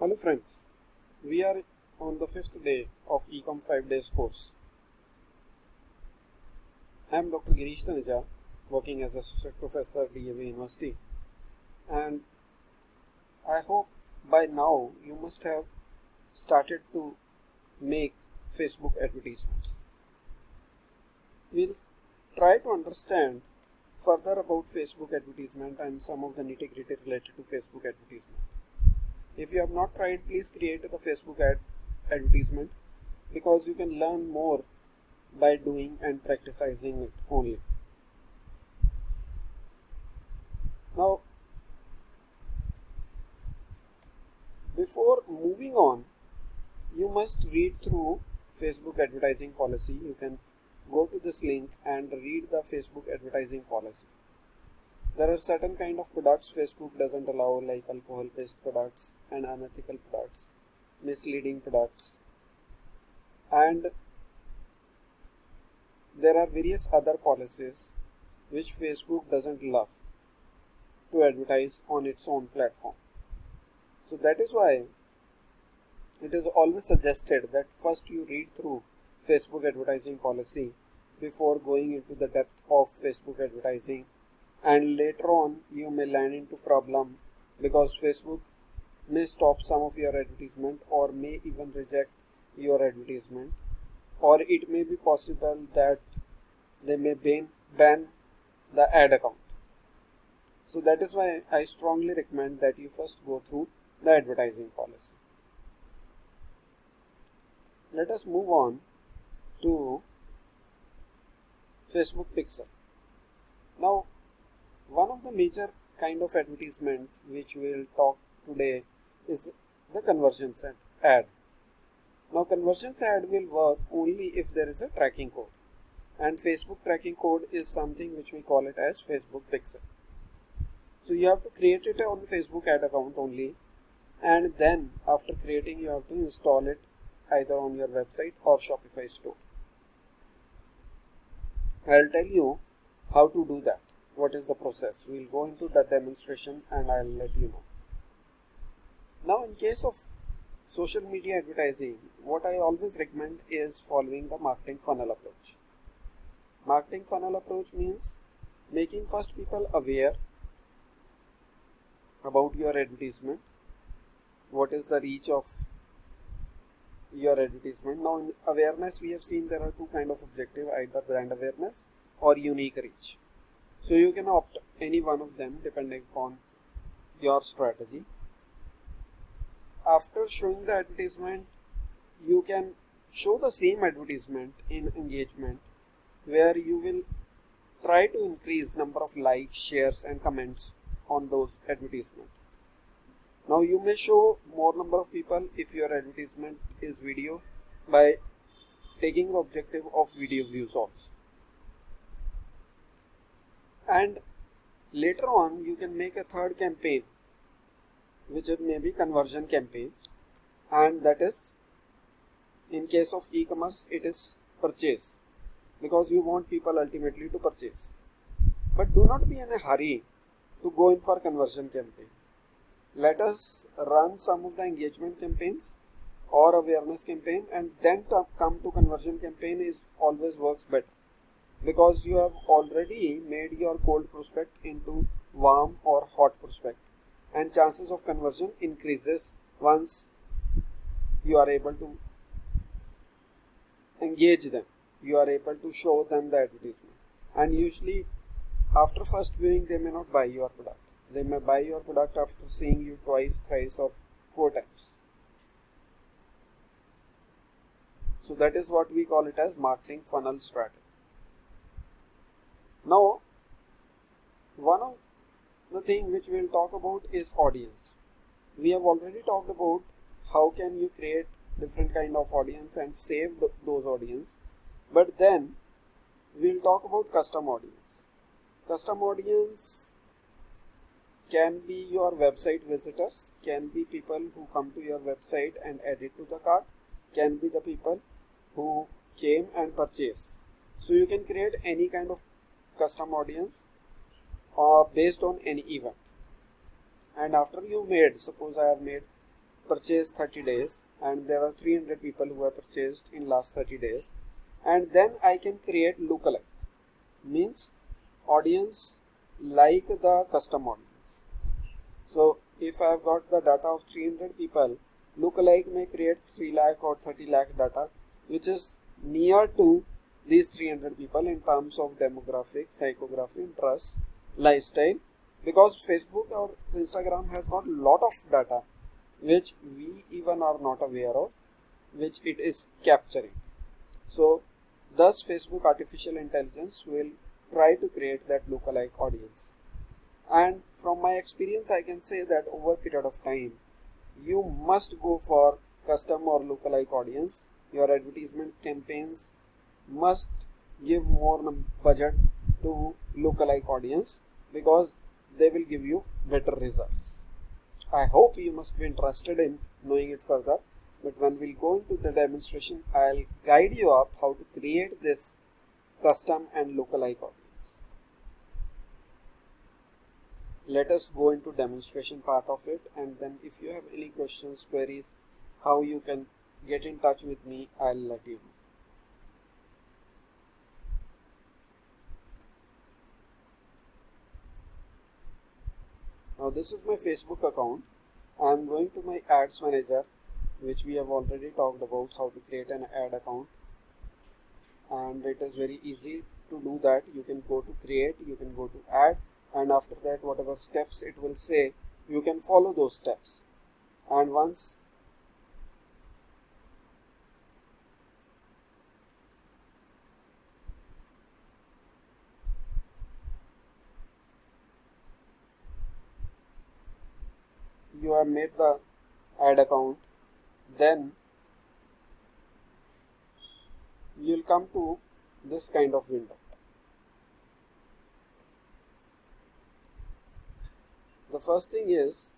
Hello friends, we are on the fifth day of Ecom 5 days course. I am Dr. Girish Taneja, working as Associate Professor at DAV University, and I hope by now you must have started to make Facebook advertisements. We'll try to understand further about Facebook advertisement and some of the nitty-gritty related to Facebook advertisement. If you have not tried, please create the Facebook advertisement because you can learn more by doing and practicing it only. Now, before moving on, you must read through Facebook advertising policy. You can go to this link and read the Facebook advertising policy. There are certain kind of products Facebook doesn't allow, like alcohol-based products and unethical products, misleading products, and there are various other policies which Facebook doesn't love to advertise on its own platform. So that is why it is always suggested that first you read through Facebook advertising policy before going into the depth of Facebook advertising, and later on you may land into problem because Facebook may stop some of your advertisement or may even reject your advertisement, or it may be possible that they may ban the ad account. So that is why I strongly recommend that you first go through the advertising policy. Let us move on to Facebook Pixel. Now, one of the major kind of advertisement which we will talk today is the conversions ad. Now, conversions ad will work only if there is a tracking code, and Facebook tracking code is something which we call it as Facebook Pixel. So you have to create it on Facebook ad account only, and then after creating you have to install it either on your website or Shopify store. I'll tell you how to do that. What is the process? We'll go into the demonstration and I'll let you know. Now, in case of social media advertising, what I always recommend is following the marketing funnel approach. Marketing funnel approach means making first people aware about your advertisement. What is the reach of your advertisement? Now, in awareness, we have seen there are two kind of objective, either brand awareness or unique reach. So you can opt any one of them depending upon your strategy. After showing the advertisement, you can show the same advertisement in engagement, where you will try to increase number of likes, shares and comments on those advertisements. Now you may show more number of people if your advertisement is video by taking the objective of video views also. And later on you can make a third campaign, which may be conversion campaign, and that is, in case of e-commerce, it is purchase, because you want people ultimately to purchase. But do not be in a hurry to go in for conversion campaign. Let us run some of the engagement campaigns or awareness campaign, and then come to conversion campaign is always works better, because you have already made your cold prospect into warm or hot prospect, and chances of conversion increases once you are able to engage them, you are able to show them the advertisement. And usually after first viewing they may not buy your product. They may buy your product after seeing you twice, thrice or 4 times. So that is what we call it as marketing funnel strategy. Now, one of the thing which we will talk about is audience. We have already talked about how can you create different kind of audience and save those audience, but then we will talk about custom audience. Custom audience can be your website visitors, can be people who come to your website and add it to the cart, can be the people who came and purchase. So you can create any kind of custom audience based on any event. And after you made, suppose I have made purchased 30 days and there are 300 people who have purchased in last 30 days, and then I can create lookalike, means audience like the custom audience. So if I have got the data of 300 people, lookalike may create 3 lakh or 30 lakh data which is near to these 300 people in terms of demographics, psychography, interest, lifestyle, because Facebook or Instagram has got lot of data which we even are not aware of, which it is capturing. So thus Facebook artificial intelligence will try to create that lookalike audience. And from my experience I can say that over a period of time you must go for custom or lookalike audience. Your advertisement campaigns must give more budget to lookalike audience because they will give you better results. I hope you must be interested in knowing it further, but when we'll go into the demonstration, I'll guide you up how to create this custom and lookalike audience. Let us go into demonstration part of it, and then if you have any questions, queries, how you can get in touch with me, I'll let you know. Now this is my Facebook account. I am going to my ads manager, which we have already talked about how to create an ad account, and it is very easy to do that. You can go to create, you can go to add, and after that whatever steps it will say, you can follow those steps. And once you have made the ad account, then you'll come to this kind of window. The first thing is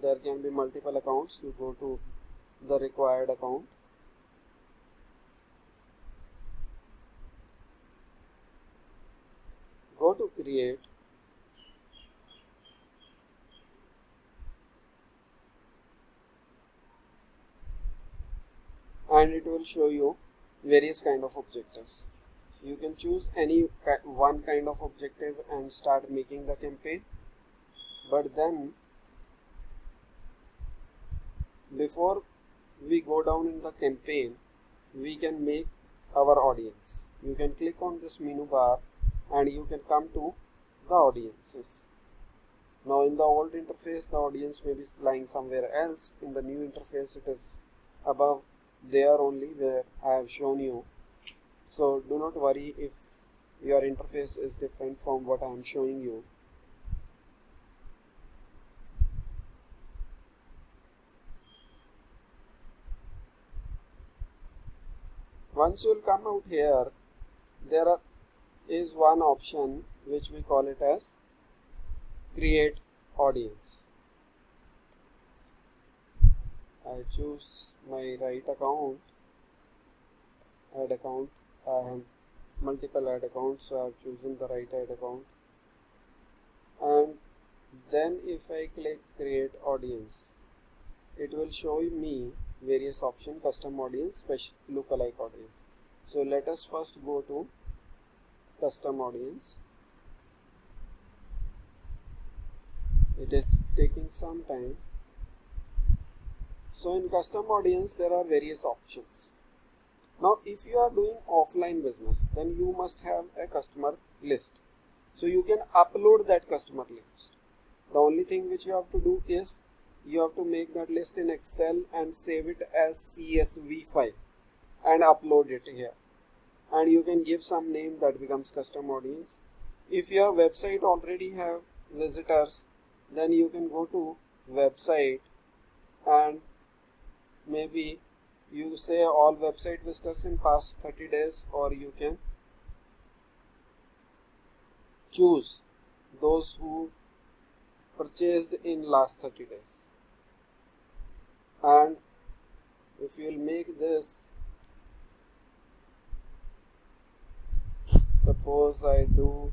there can be multiple accounts. You go to the required account, go to create, and it will show you various kind of objectives. You can choose any one kind of objective and start making the campaign, but then before we go down in the campaign, we can make our audience. You can click on this menu bar and you can come to the audiences. Now in the old interface the audience may be lying somewhere else. In the new interface it is above there only where I have shown you. So do not worry if your interface is different from what I am showing you. Once you will come out here, there is one option which we call it as create audience. I choose my right account, ad account. I have multiple ad accounts, so I have chosen the right ad account, and then if I click create audience, it will show me various options: custom audience, special lookalike audience. So let us first go to custom audience. It is taking some time. So in custom audience there are various options. Now if you are doing offline business, then you must have a customer list. So you can upload that customer list. The only thing which you have to do is you have to make that list in Excel and save it as CSV file and upload it here. And you can give some name that becomes custom audience. If your website already have visitors, then you can go to website and maybe you say all website visitors in past 30 days, or you can choose those who purchased in last 30 days. And if you will make this, suppose I do,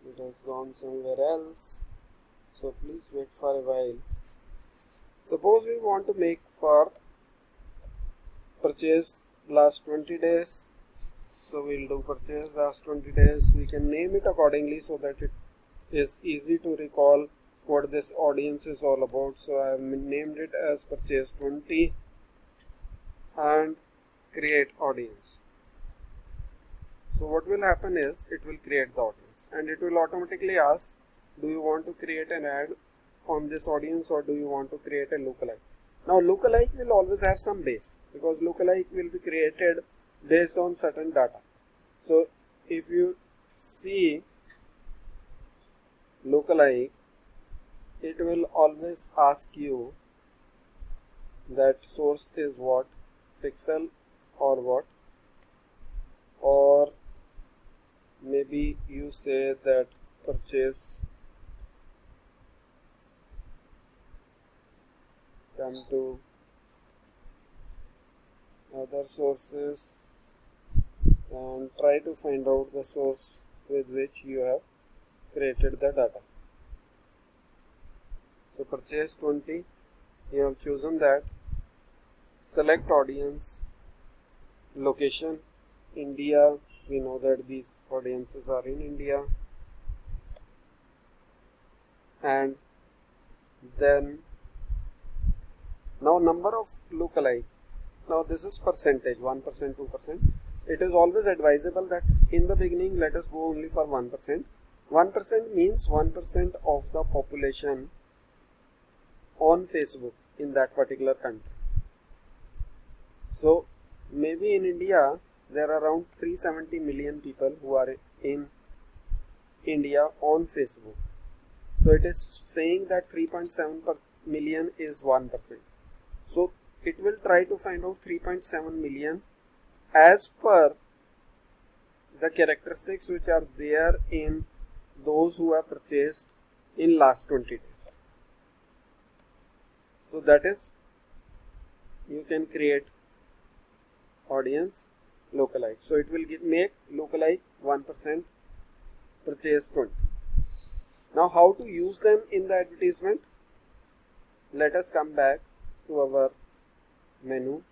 it has gone somewhere else, so please wait for a while. Suppose we want to make for purchase last 20 days, so we'll do purchase last 20 days. We can name it accordingly so that it is easy to recall what this audience is all about. So I have named it as purchase 20 and create audience. So what will happen is it will create the audience and it will automatically ask, do you want to create an ad on this audience or do you want to create a lookalike? Now lookalike will always have some base because lookalike will be created based on certain data. So if you see lookalike, it will always ask you that source is what, pixel or what, or maybe you say that purchase, come to other sources and try to find out the source with which you have created the data. So purchase 20, you have chosen that. Select audience, location, India. We know that these audiences are in India, and then now number of lookalike. Now this is percentage, 1%, 2%. It is always advisable that in the beginning let us go only for 1%. 1% means 1% of the population on Facebook in that particular country. So maybe in India there are around 370 million people who are in India on Facebook. So it is saying that 3.7 million is 1%. So it will try to find out 3.7 million as per the characteristics which are there in those who have purchased in last 20 days. So that is, you can create audience lookalike. So it will make lookalike 1%, purchase 20. Now how to use them in the advertisement? Let us come back to our menu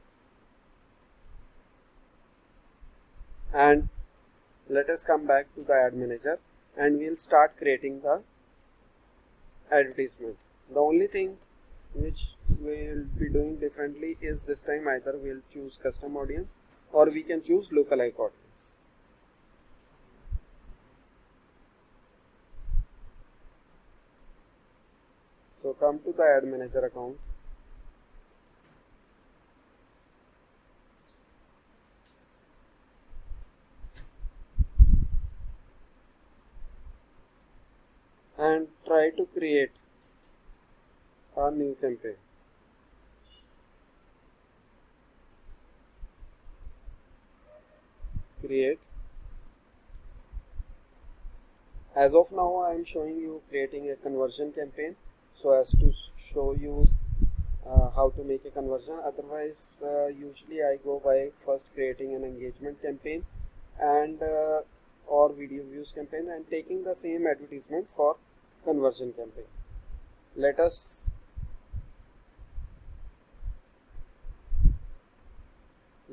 and let us come back to the ad manager and we'll start creating the advertisement. The only thing which we'll be doing differently is this time either we'll choose custom audience or we can choose lookalike audience. So come to the ad manager account. And try to create a new campaign. Create. As of now I am showing you creating a conversion campaign so as to show you how to make a conversion. Otherwise usually I go by first creating an engagement campaign and or video views campaign and taking the same advertisement for conversion campaign. Let us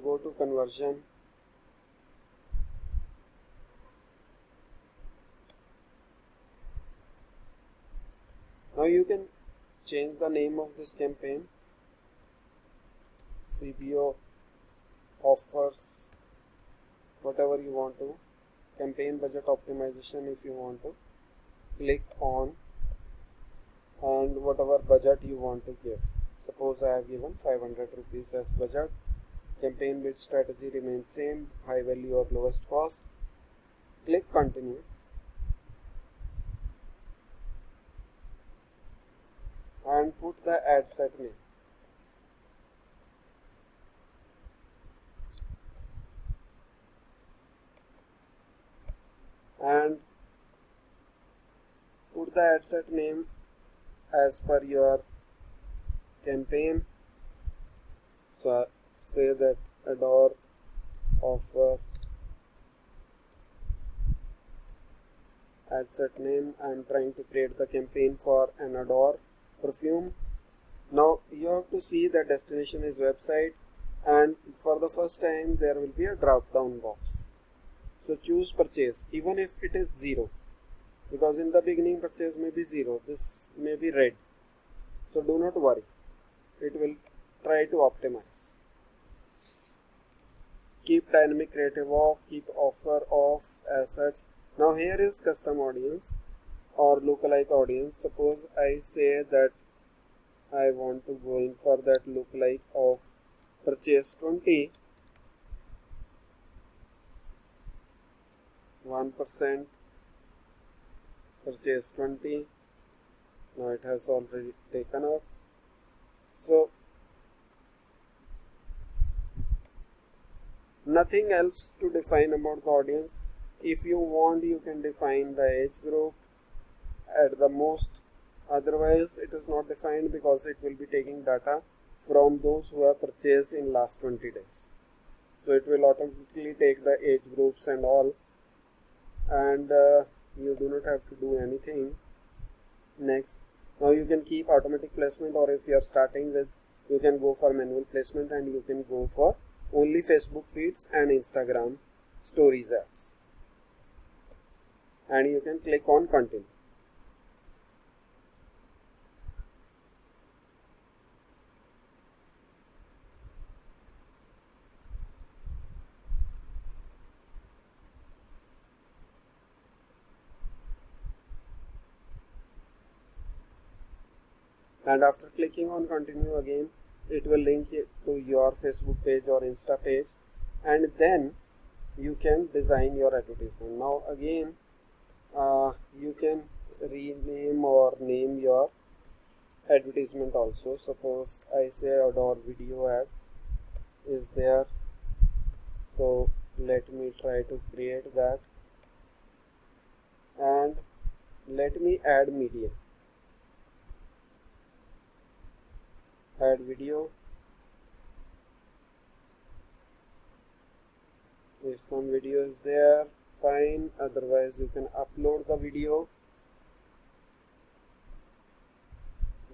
go to conversion. Now you can change the name of this campaign, CBO offers, whatever you want to, campaign budget optimization if you want to. Click on and whatever budget you want to give. Suppose I have given 500 rupees as budget. Campaign bid strategy remains same, high value or lowest cost. Click continue. And put the ad set name. And put the ad set name as per your campaign. So say that Adore offer ad set name. I am trying to create the campaign for an Adore perfume. Now you have to see that destination is website, and for the first time there will be a drop down box. So choose purchase, even if it is 0, because in the beginning purchase may be 0, this may be red. So do not worry, it will try to optimize. Keep dynamic creative off, keep offer off as such. Now here is custom audience or lookalike audience. Suppose I say that I want to go in for that lookalike of purchase 20, 1%, purchase 20. Now it has already taken up. So nothing else to define about the audience. If you want, you can define the age group at the most. Otherwise it is not defined, because it will be taking data from those who have purchased in last 20 days. So it will automatically take the age groups and all, and you do not have to do anything. Next, now you can keep automatic placement, or if you are starting with, you can go for manual placement, and you can go for only Facebook feeds and Instagram stories ads, and you can click on continue. And after clicking on continue again, it will link it to your Facebook page or Insta page, and then you can design your advertisement. Now again, you can rename or name your advertisement also. Suppose I say Adore video ad is there, so let me try to create that, and let me add media, add video. If some video is there, fine, otherwise you can upload the video.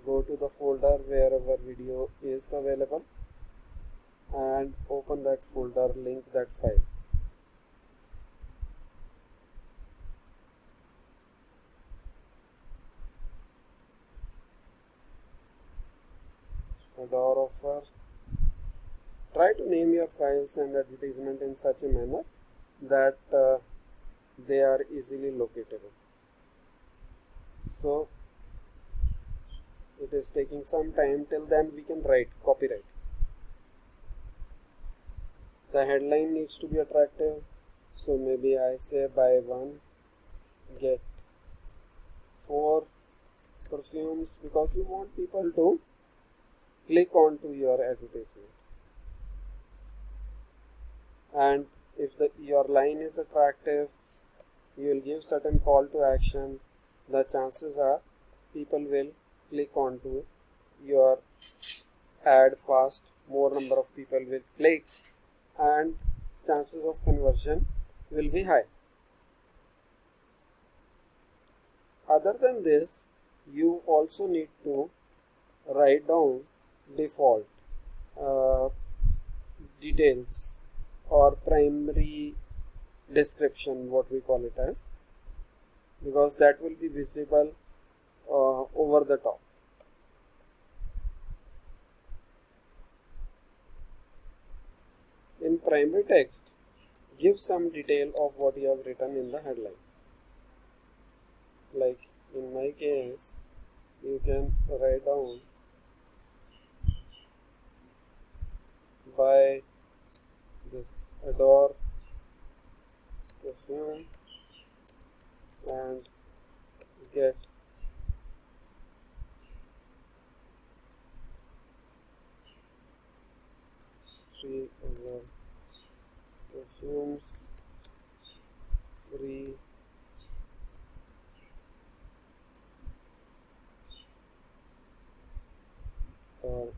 Go to the folder wherever video is available and open that folder, link that file. Adore offer. Try to name your files and advertisement in such a manner that they are easily locatable. So it is taking some time. Till then we can write copyright. The headline needs to be attractive, so maybe I say buy one get 4 perfumes, because you want people to click on to your advertisement. And if your line is attractive, you will give certain call to action, the chances are people will click on to your ad fast, more number of people will click, and chances of conversion will be high. Other than this, you also need to write down default details or primary description, what we call it as, because that will be visible over the top. In primary text, give some detail of what you have written in the headline. Like in my case, you can write down buy this Adore perfume and get 3 other perfumes free or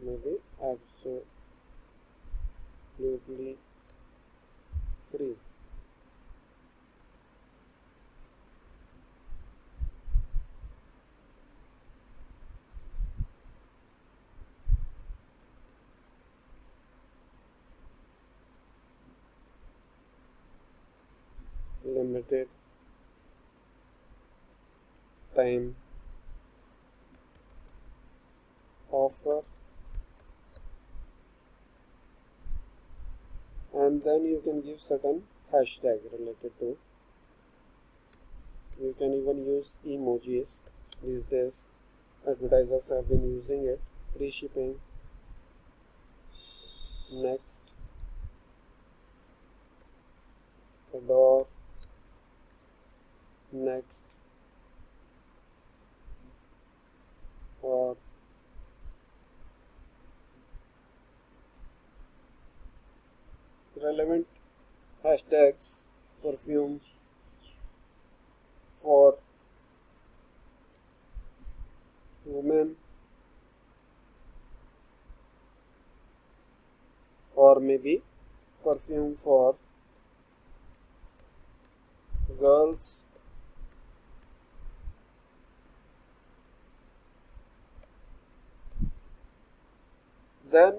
maybe absolutely free. limited time offer, and then you can give certain hashtag related to. You can even use emojis. These days advertisers have been using it. Free shipping, next, adore, next, or relevant hashtags, perfume for women, or maybe perfume for girls, then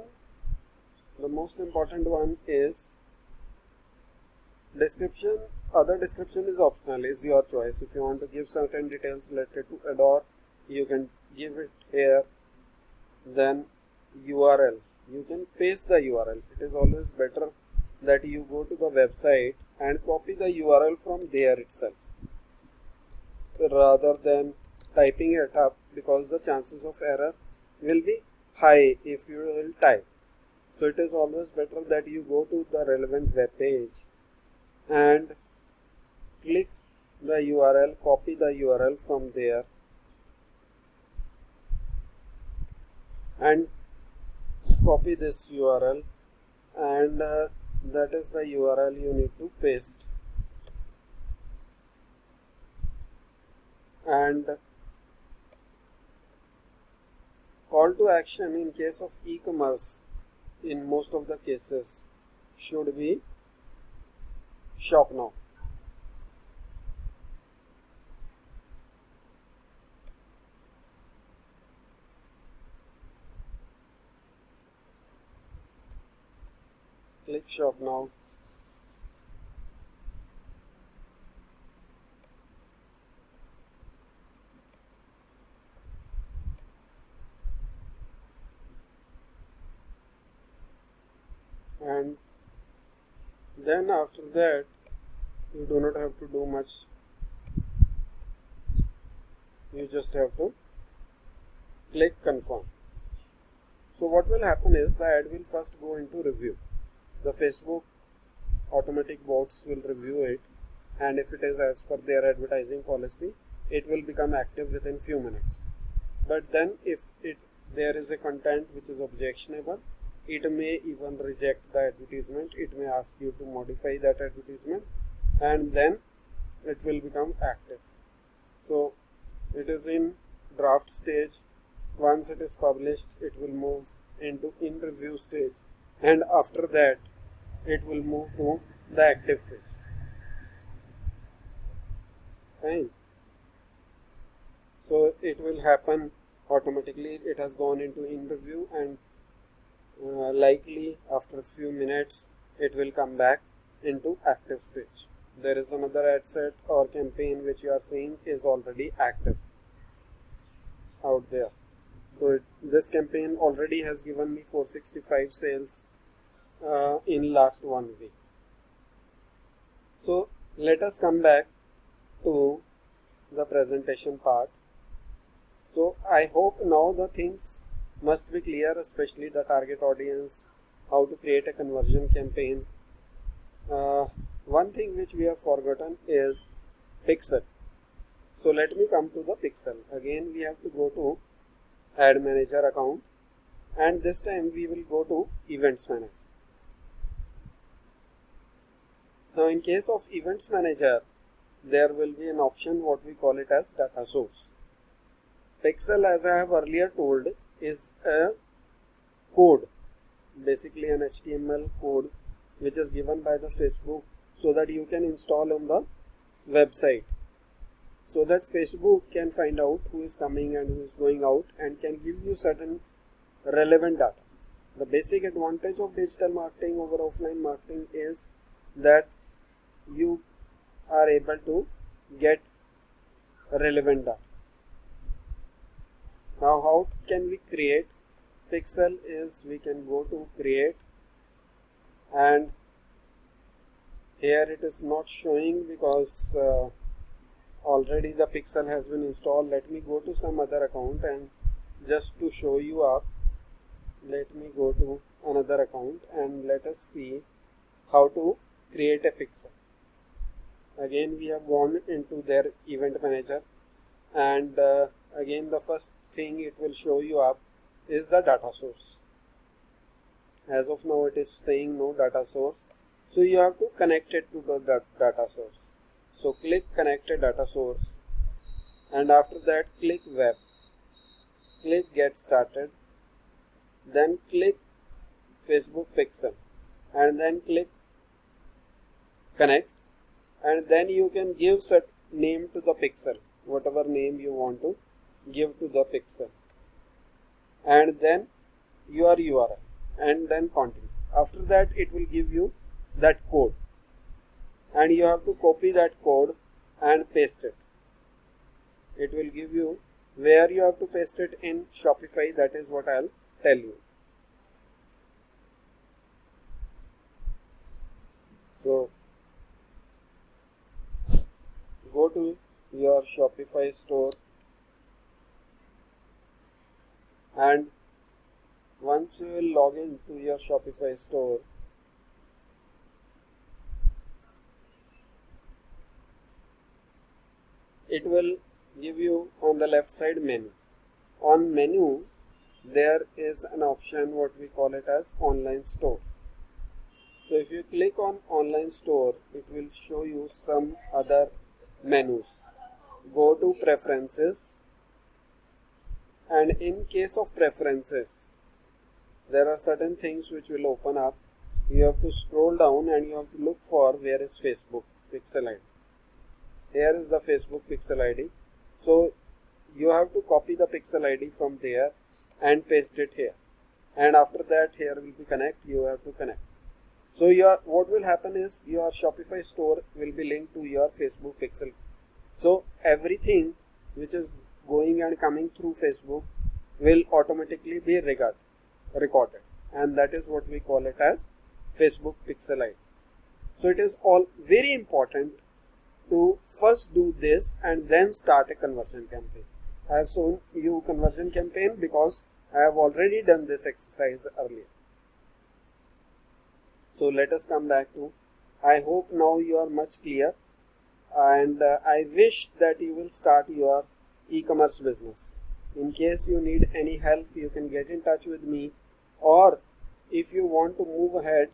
the most important one is description. Other description is optional, is your choice. If you want to give certain details related to adore, you can give it here. Then URL, you can paste the URL. It is always better that you go to the website and copy the URL from there itself rather than typing it up, because the chances of error will be high if you will type. So it is always better that you go to the relevant web page and click the URL, copy the URL from there and copy this URL, and that is the URL you need to paste. And call to action in case of e-commerce, in most of the cases, should be shop now. Click shop now. And then after that you do not have to do much. You just have to click confirm. So what will happen is the ad will first go into review. The Facebook automatic bots will review it, and if it is as per their advertising policy, it will become active within few minutes. But then if there is a content which is objectionable, it may even reject the advertisement. It may ask you to modify that advertisement, and then it will become active. So it is in draft stage. Once it is published, it will move into in review stage, and after that it will move to the active phase. Fine. So it will happen automatically. It has gone into in review, and likely after a few minutes it will come back into active stage. There is another ad set or campaign which you are seeing is already active out there. So this campaign already has given me 465 sales in last 1 week. So let us come back to the presentation part. So I hope now the things must be clear, especially the target audience, how to create a conversion campaign. One thing which we have forgotten is pixel. So let me come to the pixel. Again we have to go to ad manager account, and this time we will go to events manager. Now in case of events manager, there will be an option what we call it as data source. Pixel, as I have earlier told, is a code, basically an HTML code which is given by the Facebook so that you can install on the website, so that Facebook can find out who is coming and who is going out and can give you certain relevant data. The basic advantage of digital marketing over offline marketing is that you are able to get relevant data. Now how can we create pixel is we can go to create, and here it is not showing because already the pixel has been installed. Let me go to some other account, and just to show you up, let me go to another account and let us see how to create a pixel. Again we have gone into their event manager, and again the first thing it will show you up is the data source. As of now it is saying no data source, so you have to connect it to the data source. So click connect a data source, and after that click web, click get started, then click Facebook pixel, and then click connect, and then you can give set name to the pixel, whatever name you want to give to the pixel, and then your URL, and then continue. After that it will give you that code, and you have to copy that code and paste it. It will give you where you have to paste it in Shopify. That is what I'll tell you. So go to your Shopify store, and once you will log in to your Shopify store, it will give you on the left side menu. On menu there is an option what we call it as online store. So if you click on online store, it will show you some other menus. Go to preferences, and in case of preferences there are certain things which will open up. You have to scroll down and you have to look for where is Facebook pixel ID. Here is the Facebook pixel ID. So you have to copy the pixel ID from there and paste it here, and after that here will be connect. You have to connect. So what will happen is your Shopify store will be linked to your Facebook pixel. So everything which is going and coming through Facebook will automatically be recorded, and that is what we call it as Facebook pixel ID. So it is all very important to first do this and then start a conversion campaign. I have shown you conversion campaign because I have already done this exercise earlier. So let us come back to, I hope now you are much clear, and I wish that you will start your e-commerce business. In case you need any help, you can get in touch with me, or if you want to move ahead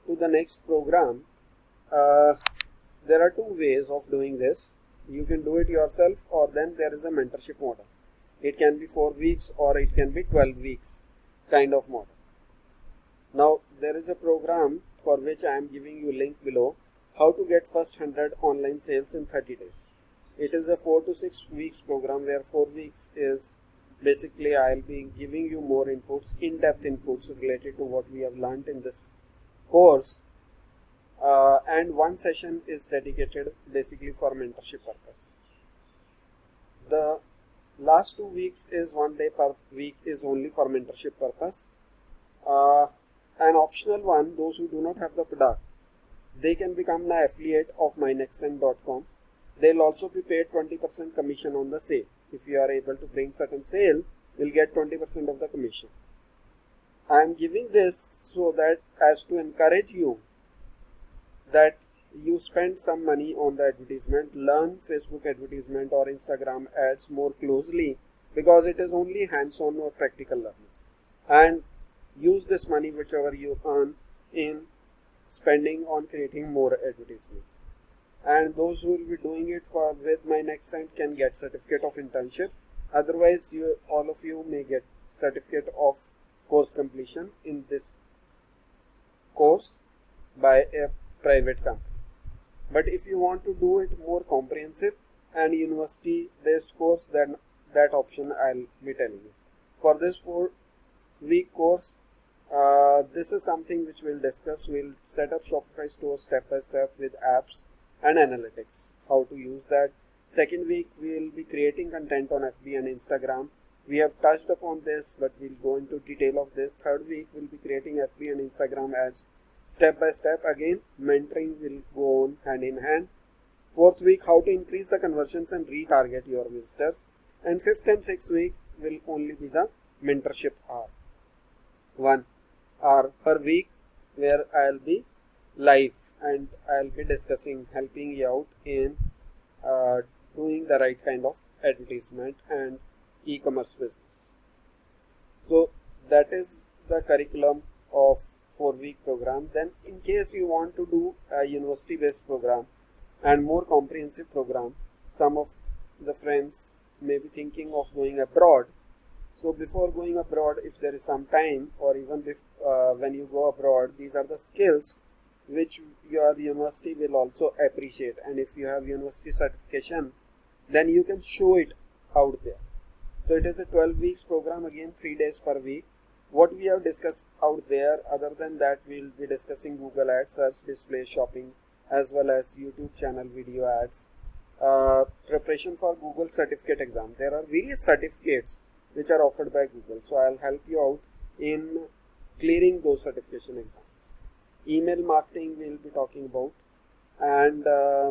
to the next program, there are two ways of doing this. You can do it yourself, or then there is a mentorship model. It can be 4 weeks or it can be 12 weeks kind of model. Now there is a program for which I am giving you link below, how to get first 100 online sales in 30 days. It is a 4 to 6 weeks program where 4 weeks is basically I'll be giving you more inputs, in-depth inputs related to what we have learned in this course. And one session is dedicated basically for mentorship purpose. The last 2 weeks is 1 day per week is only for mentorship purpose. An optional one, those who do not have the product, they can become an affiliate of mynextcent.com. They'll also be paid 20% commission on the sale. If you are able to bring certain sale, you'll get 20% of the commission. I am giving this so that as to encourage you that you spend some money on the advertisement, learn Facebook advertisement or Instagram ads more closely, because it is only hands-on or practical learning, and use this money whichever you earn in spending on creating more advertisement. And those who will be doing it with MyNextCent can get certificate of internship. Otherwise all of you may get certificate of course completion in this course by a private company. But if you want to do it more comprehensive and university based course, then that option I'll be telling you. For this 4-week course, this is something which we'll discuss. We'll set up Shopify store step by step with apps, and analytics, how to use that. Second week we will be creating content on FB and Instagram. We have touched upon this, but we'll go into detail of this. Third week we'll be creating FB and Instagram ads step by step. Again, mentoring will go on hand in hand. Fourth week, how to increase the conversions and retarget your visitors. And fifth and sixth week will only be the mentorship hour. 1 hour per week where I'll be live and I'll be discussing, helping you out in doing the right kind of advertisement and e-commerce business. So that is the curriculum of 4-week program. Then in case you want to do a university based program and more comprehensive program, some of the friends may be thinking of going abroad. So before going abroad, if there is some time, or even when you go abroad, these are the skills which your university will also appreciate. And if you have university certification, then you can show it out there. So it is a 12 weeks program, again 3 days per week. What we have discussed out there, other than that, we will be discussing Google Ads, search, display, shopping, as well as YouTube channel video ads. Preparation for Google certificate exam. There are various certificates which are offered by Google. So I'll help you out in clearing those certification exams. Email marketing we'll be talking about, and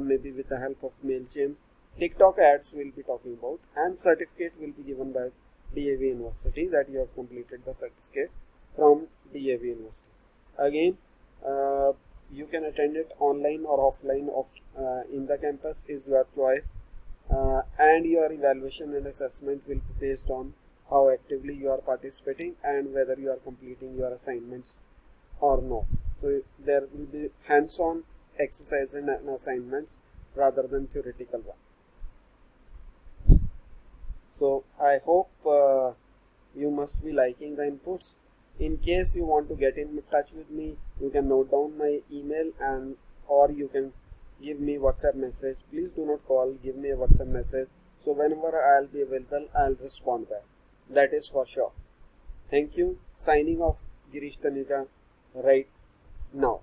maybe with the help of MailChimp. TikTok ads we'll be talking about, and certificate will be given by DAV University, that you have completed the certificate from DAV University. Again, you can attend it online or offline. In the campus is your choice, and your evaluation and assessment will be based on how actively you are participating and whether you are completing your assignments or not. So there will be hands-on exercise and assignments rather than theoretical one. So I hope you must be liking the inputs. In case you want to get in touch with me, you can note down my email, and or you can give me WhatsApp message. Please do not call, give me a WhatsApp message. So whenever I'll be available, I'll respond back. That is for sure. Thank you. Signing off, Girish Taneja right now.